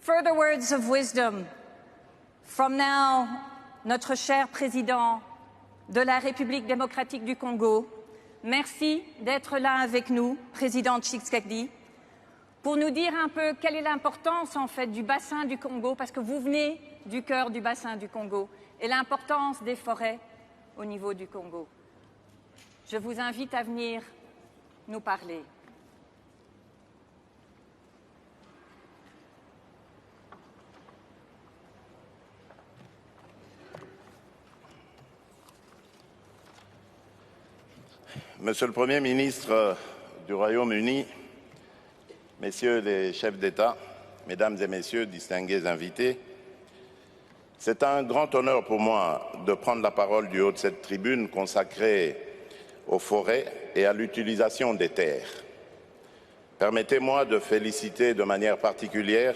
Further words of wisdom from now, notre cher président de la République démocratique du Congo. Merci d'être là avec nous, président Tshisekedi, pour nous dire un peu quelle est l'importance en fait du bassin du Congo, parce que vous venez du cœur du bassin du Congo, et l'importance des forêts au niveau du Congo. Je vous invite à venir nous parler. Monsieur le Premier ministre du Royaume-Uni, Messieurs les chefs d'État, Mesdames et Messieurs, distingués invités, c'est un grand honneur pour moi de prendre la parole du haut de cette tribune consacrée aux forêts et à l'utilisation des terres. Permettez-moi de féliciter de manière particulière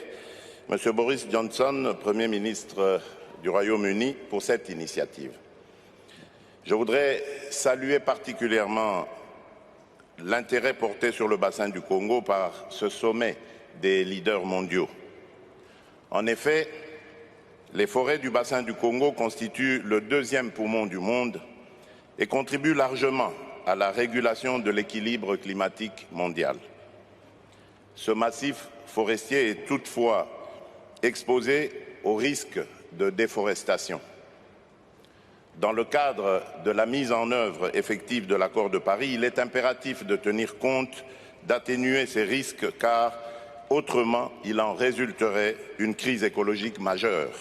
M. Boris Johnson, Premier ministre du Royaume-Uni, pour cette initiative. Je voudrais saluer particulièrement l'intérêt porté sur le bassin du Congo par ce sommet des leaders mondiaux. En effet, les forêts du bassin du Congo constituent le deuxième poumon du monde et contribuent largement à la régulation de l'équilibre climatique mondial. Ce massif forestier est toutefois exposé au risque de déforestation. Dans le cadre de la mise en œuvre effective de l'accord de Paris, il est impératif de tenir compte d'atténuer ces risques car autrement il en résulterait une crise écologique majeure.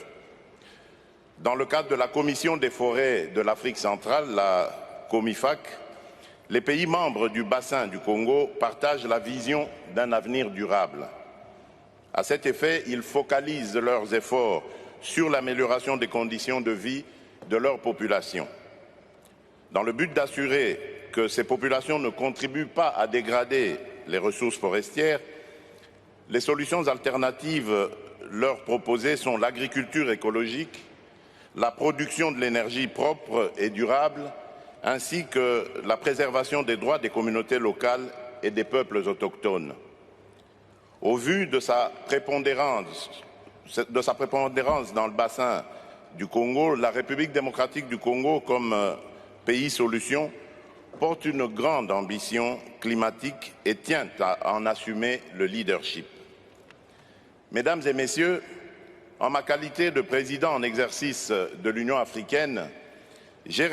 Dans le cadre de la Commission des forêts de l'Afrique centrale, la COMIFAC, les pays membres du bassin du Congo partagent la vision d'un avenir durable. À cet effet, ils focalisent leurs efforts sur l'amélioration des conditions de vie de leur population. Dans le but d'assurer que ces populations ne contribuent pas à dégrader les ressources forestières, les solutions alternatives leur proposées sont l'agriculture écologique, la production de l'énergie propre et durable, ainsi que la préservation des droits des communautés locales et des peuples autochtones. Au vu de sa prépondérance dans le bassin du Congo, la République démocratique du Congo, comme pays solution, porte une grande ambition climatique et tient à en assumer le leadership. Mesdames et Messieurs, en ma qualité de président en exercice de l'Union africaine, j'ai